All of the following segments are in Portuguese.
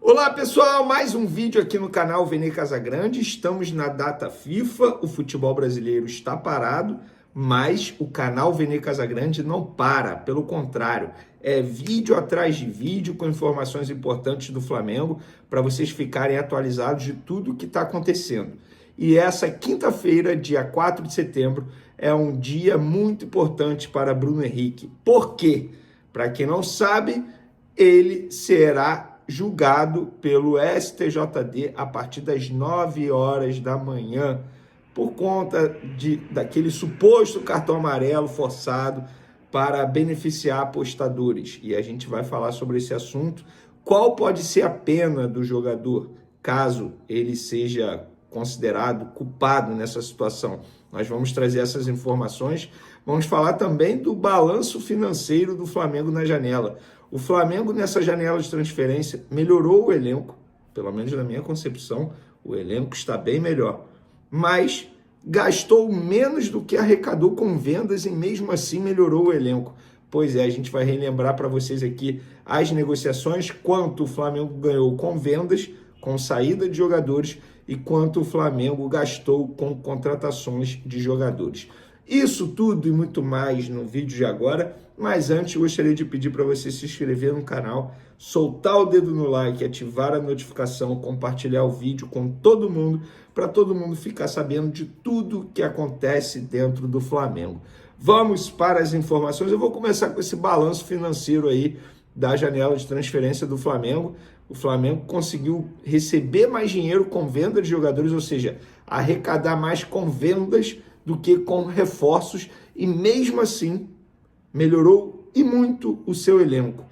Olá pessoal, mais um vídeo aqui no canal Vene Casagrande. Estamos na data FIFA, o futebol brasileiro está parado, mas o canal Vene Casagrande não para, pelo contrário, é vídeo atrás de vídeo com informações importantes do Flamengo para vocês ficarem atualizados de tudo que está acontecendo. E essa quinta-feira, dia 4 de setembro, é um dia muito importante para Bruno Henrique. Por quê? Para quem não sabe, ele será julgado pelo STJD a partir das 9 horas da manhã, por conta daquele suposto cartão amarelo forçado para beneficiar apostadores. E a gente vai falar sobre esse assunto. Qual pode ser a pena do jogador, caso ele seja considerado culpado nessa situação? Nós vamos trazer essas informações. Vamos falar também do balanço financeiro do Flamengo na janela. O Flamengo, nessa janela de transferência, melhorou o elenco, pelo menos na minha concepção, o elenco está bem melhor, mas gastou menos do que arrecadou com vendas e mesmo assim melhorou o elenco. Pois é, a gente vai relembrar para vocês aqui as negociações, quanto o Flamengo ganhou com vendas, com saída de jogadores e quanto o Flamengo gastou com contratações de jogadores. Isso tudo e muito mais no vídeo de agora, mas antes eu gostaria de pedir para você se inscrever no canal, soltar o dedo no like, ativar a notificação, compartilhar o vídeo com todo mundo, para todo mundo ficar sabendo de tudo que acontece dentro do Flamengo. Vamos para as informações. Eu vou começar com esse balanço financeiro aí da janela de transferência do Flamengo. O Flamengo conseguiu receber mais dinheiro com venda de jogadores, ou seja, arrecadar mais com vendas do que com reforços, e mesmo assim melhorou e muito o seu elenco.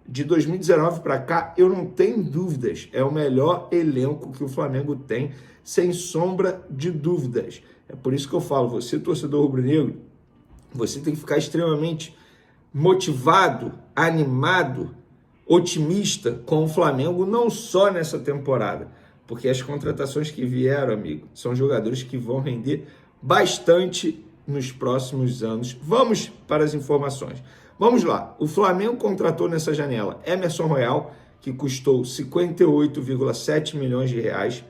De 2019 para cá, eu não tenho dúvidas, é o melhor elenco que o Flamengo tem, sem sombra de dúvidas. É por isso que eu falo, você torcedor rubro-negro, você tem que ficar extremamente motivado, animado, otimista com o Flamengo, não só nessa temporada, porque as contratações que vieram, amigo, são jogadores que vão render bastante nos próximos anos. Vamos para as informações. Vamos lá. O Flamengo contratou nessa janela Emerson Royal, que custou 58,7 milhões de reais.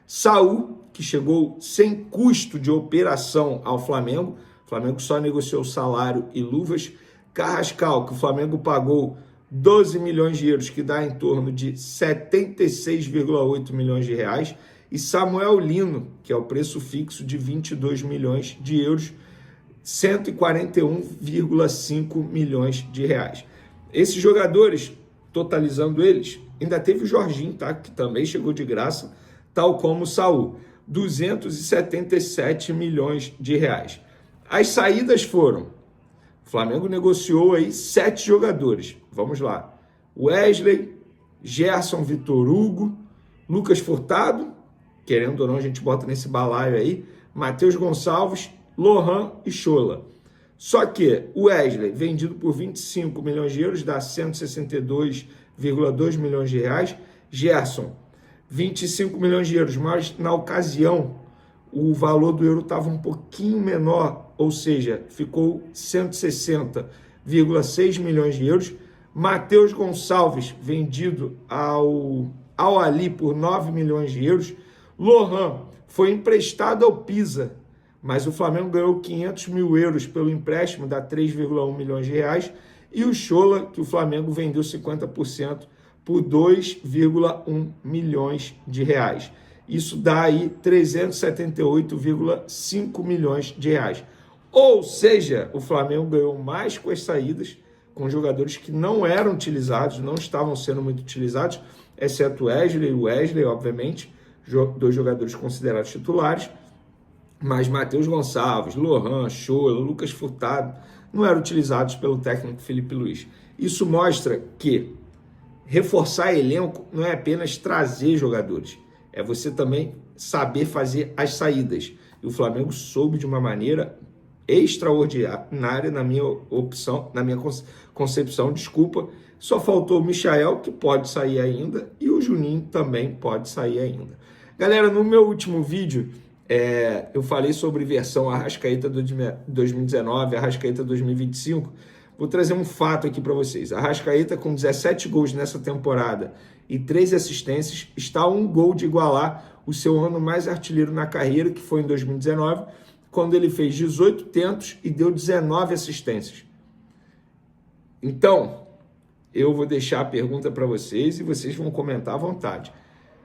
Saul, que chegou sem custo de operação ao Flamengo. O Flamengo só negociou salário e luvas. Carrascal, que o Flamengo pagou 12 milhões de euros, que dá em torno de 76,8 milhões de reais. E Samuel Lino, que é o preço fixo de 22 milhões de euros, 141,5 milhões de reais. Esses jogadores, totalizando eles, ainda teve o Jorginho, tá? Que também chegou de graça, tal como o Saul, 277 milhões de reais. As saídas foram: o Flamengo negociou aí 7 jogadores. Vamos lá: Wesley, Gerson, Vitor Hugo, Lucas Furtado, querendo ou não, a gente bota nesse balaio aí, Matheus Gonçalves, Lohan e Schola. Só que o Wesley, vendido por 25 milhões de euros, dá 162,2 milhões de reais. Gerson, 25 milhões de euros, mas na ocasião o valor do euro estava um pouquinho menor, ou seja, ficou 160,6 milhões de euros. Matheus Gonçalves, vendido ao Ali por 9 milhões de euros. Lohan foi emprestado ao Pisa, mas o Flamengo ganhou 500 mil euros pelo empréstimo, dá 3,1 milhões de reais. E o Schola, que o Flamengo vendeu 50% por 2,1 milhões de reais. Isso dá aí 378,5 milhões de reais. Ou seja, o Flamengo ganhou mais com as saídas, com jogadores que não eram utilizados, não estavam sendo muito utilizados, exceto o Wesley, obviamente, dois jogadores considerados titulares, mas Matheus Gonçalves, Lohan, Schola, Lucas Furtado não eram utilizados pelo técnico Felipe Luiz. Isso mostra que reforçar elenco não é apenas trazer jogadores, é você também saber fazer as saídas. E o Flamengo soube de uma maneira extraordinária, na minha concepção, só faltou o Michael, que pode sair ainda, e o Juninho também pode sair ainda. Galera, no meu último vídeo, eu falei sobre versão Arrascaeta 2019, Arrascaeta 2025. Vou trazer um fato aqui para vocês. Arrascaeta com 17 gols nessa temporada e 3 assistências, está a um gol de igualar o seu ano mais artilheiro na carreira, que foi em 2019, quando ele fez 18 tentos e deu 19 assistências. Então, eu vou deixar a pergunta para vocês e vocês vão comentar à vontade.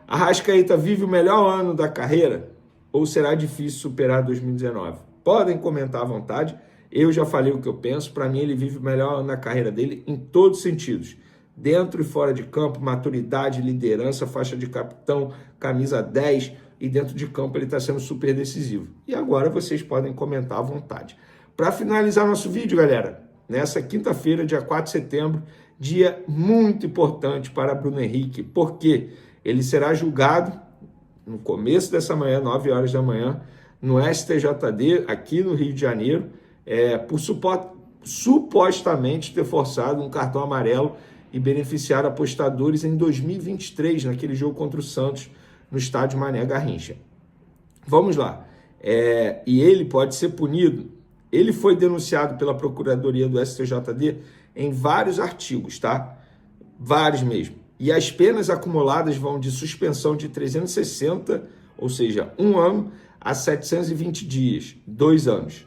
Arrascaeta vive o melhor ano da carreira ou será difícil superar 2019? Podem comentar à vontade. Eu já falei o que eu penso. Para mim, ele vive o melhor ano da carreira dele em todos os sentidos. Dentro e fora de campo, maturidade, liderança, faixa de capitão, camisa 10. E dentro de campo ele está sendo super decisivo. E agora vocês podem comentar à vontade. Para finalizar nosso vídeo, galera, nessa quinta-feira, dia 4 de setembro, dia muito importante para Bruno Henrique, porque ele será julgado no começo dessa manhã, 9 horas da manhã, no STJD, aqui no Rio de Janeiro, por supostamente ter forçado um cartão amarelo e beneficiar apostadores em 2023, naquele jogo contra o Santos, no estádio Mané Garrincha. Vamos lá. E ele pode ser punido. Ele foi denunciado pela Procuradoria do STJD em vários artigos, tá? Vários mesmo. E as penas acumuladas vão de suspensão de 360, ou seja, 1 ano, a 720 dias, 2 anos.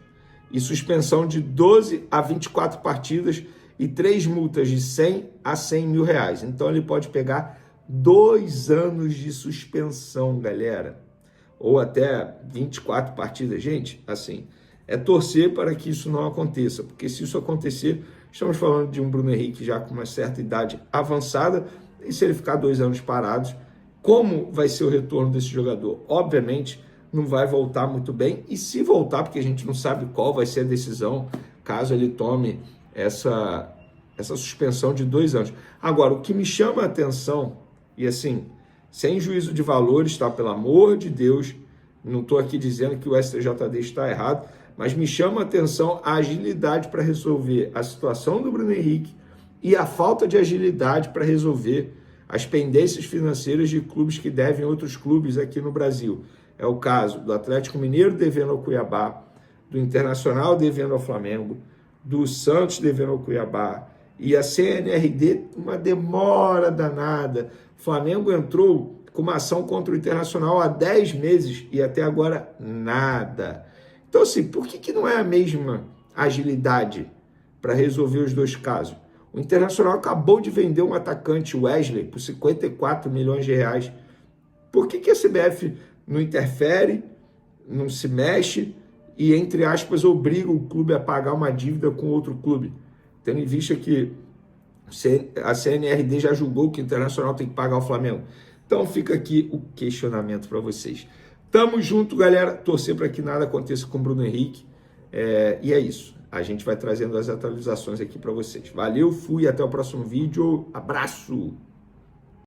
E suspensão de 12 a 24 partidas e 3 multas de 100 a 100 mil reais. Então ele pode pegar 2 anos de suspensão, galera. Ou até 24 partidas. Gente, assim, é torcer para que isso não aconteça. Porque se isso acontecer, estamos falando de um Bruno Henrique já com uma certa idade avançada. E se ele ficar 2 anos parados, como vai ser o retorno desse jogador? Obviamente, não vai voltar muito bem. E se voltar, porque a gente não sabe qual vai ser a decisão, caso ele tome essa suspensão de 2 anos. Agora, o que me chama a atenção, e assim, sem juízo de valores, tá? Pelo amor de Deus, não estou aqui dizendo que o STJD está errado, mas me chama a atenção a agilidade para resolver a situação do Bruno Henrique e a falta de agilidade para resolver as pendências financeiras de clubes que devem outros clubes aqui no Brasil. É o caso do Atlético Mineiro devendo ao Cuiabá, do Internacional devendo ao Flamengo, do Santos devendo ao Cuiabá, e a CNRD, uma demora danada. O Flamengo entrou com uma ação contra o Internacional há 10 meses e até agora nada. Então, assim, por que não é a mesma agilidade para resolver os 2 casos? O Internacional acabou de vender um atacante, Wesley, por 54 milhões de reais. Por que a CBF não interfere, não se mexe e, entre aspas, obriga o clube a pagar uma dívida com outro clube? Tendo em vista que a CNRD já julgou que o Internacional tem que pagar o Flamengo. Então fica aqui o questionamento para vocês. Tamo junto, galera. Torcer para que nada aconteça com o Bruno Henrique. E é isso. A gente vai trazendo as atualizações aqui para vocês. Valeu, fui, até o próximo vídeo. Abraço!